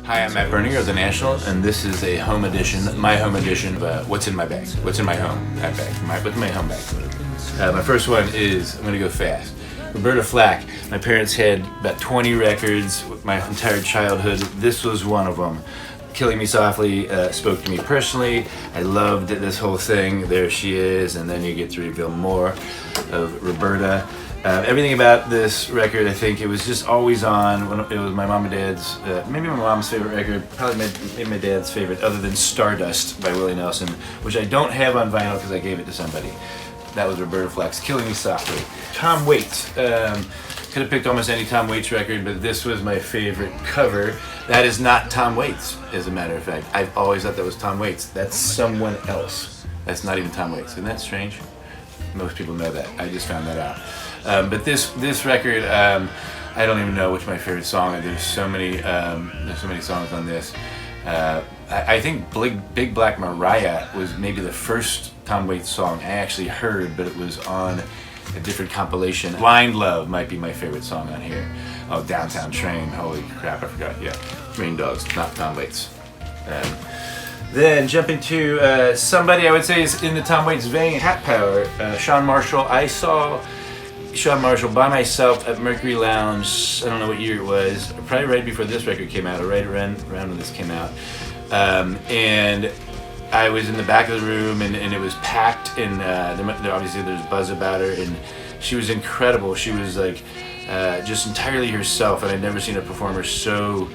Hi, I'm at Berninger of the National, and this is a home edition, my home edition of What's in My Bag, What's in My Home bag, what's in my home bag. My first one is, I'm gonna go fast. Roberta Flack. My parents had about 20 records my entire childhood. This was one of them. Killing Me Softly spoke to me personally. I loved this whole thing. There she is, and then you get to reveal more of Roberta. Everything about this record, I think it was just always on. It was my mom and dad's, maybe my mom's favorite record, probably maybe my dad's favorite, other than Stardust by Willie Nelson, which I don't have on vinyl because I gave it to somebody. That was Roberta Flack's Killing Me Softly. Tom Waits. Could have picked almost any Tom Waits record, but this was my favorite cover. That is not Tom Waits, as a matter of fact. I've always thought that was Tom Waits. That's someone else. That's not even Tom Waits. Isn't that strange? Most people know that. I just found that out. But this record, I don't even know which my favorite song is. There's so many songs on this. I think Big Black Mariah was maybe the first Tom Waits song I actually heard, but it was on a different compilation. Blind Love might be my favorite song on here. Oh, Downtown Train. Holy crap, I forgot. Yeah, Rain Dogs, not Tom Waits. Then jumping to somebody I would say is in the Tom Waits vein, Hat Power, Shawn Marshall. I saw Shawn Marshall by myself at Mercury Lounge, I don't know what year it was, probably right before this record came out, or right around when this came out. And I was in the back of the room, and it was packed, and obviously there's buzz about her, and she was incredible. She was like just entirely herself, and I'd never seen a performer so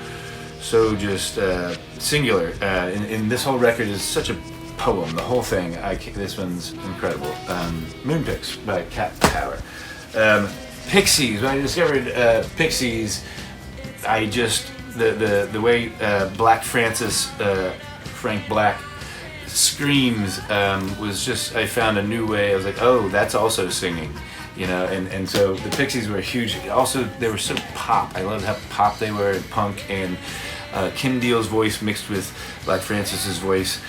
just singular. And this whole record is such a poem, the whole thing. This one's incredible. Moonpix by Cat Power. Pixies. When I discovered Pixies, I just the way Black Frank Black screams was just, I found a new way. I was like, oh, that's also singing, you know. And so the Pixies were huge. Also, they were so pop. I loved how pop they were, and punk, and Kim Deal's voice mixed with Black Francis's voice.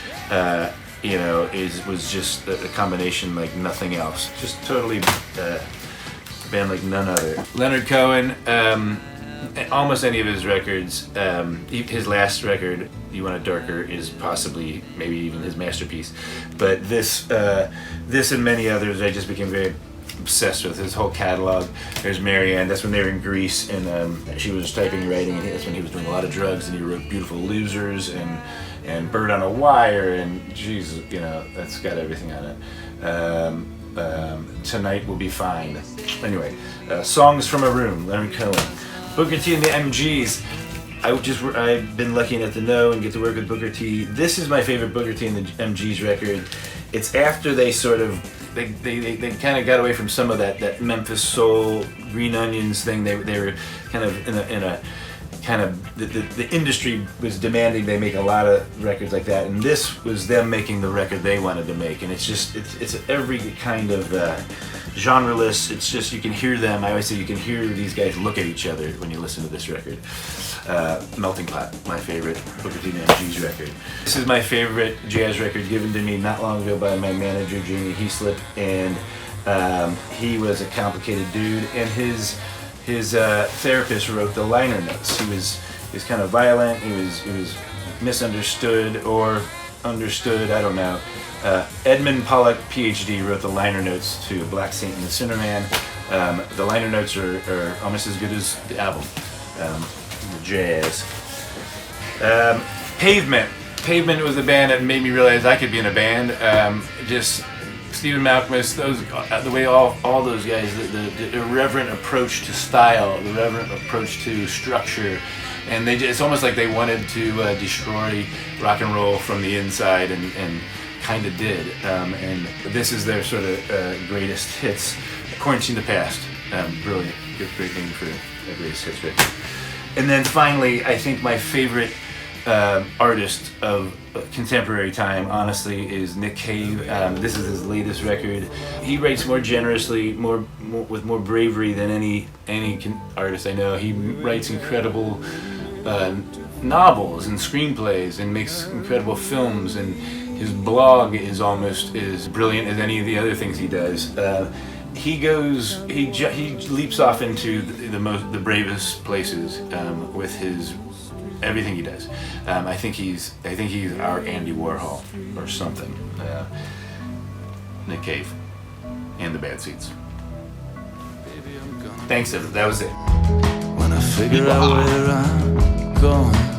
You know, was just a combination like nothing else. Just totally a band like none other. Leonard Cohen, almost any of his records, his last record, You Want It Darker, is possibly maybe even his masterpiece. But this and many others, I just became very obsessed with his whole catalog. There's Marianne, that's when they were in Greece, and she was typing, writing, and that's when he was doing a lot of drugs, and he wrote Beautiful Losers and Bird on a Wire, and geez, you know, that's got everything on it. Tonight Will Be Fine. Anyway, Songs from a Room, Leonard Cohen. Booker T and the MGs. I've been lucky enough to know and get to work with Booker T. This is my favorite Booker T and the MGs record. It's after they sort of, they kind of got away from some of that Memphis soul, Green Onions thing. They were kind of in a kind of, the industry was demanding they make a lot of records like that, and this was them making the record they wanted to make. And it's just, it's every kind of genreless. It's just, you can hear them. I always say you can hear these guys look at each other when you listen to this record. Melting Pot, my favorite Booker T and MG's record. This is my favorite jazz record, given to me not long ago by my manager, Jamie Heaslip, and he was a complicated dude, and his therapist wrote the liner notes. He was kind of violent, he was misunderstood or understood, I don't know. Edmund Pollock, PhD, wrote the liner notes to Black Saint and the Sinner Man. The liner notes are almost as good as the album. The jazz. Pavement. Pavement was a band that made me realize I could be in a band. Just Stephen Malkmus, the way all those guys, the irreverent approach to style, the irreverent approach to structure, and it's almost like they wanted to destroy rock and roll from the inside, and kind of did. And this is their sort of greatest hits. Quarantine the Past, brilliant, great name for a greatest hits record. And then finally, I think my favorite artist of contemporary time, honestly, is Nick Cave. This is his latest record. He writes more generously, with more bravery than any artist I know. He writes incredible novels and screenplays, and makes incredible films, and his blog is almost as brilliant as any of the other things he does. He leaps off into the bravest places with his everything he does. I think he's our Andy Warhol or something. Nick Cave and the Bad Seeds. Thanks, everyone. That was it. When I figure out where I'm going.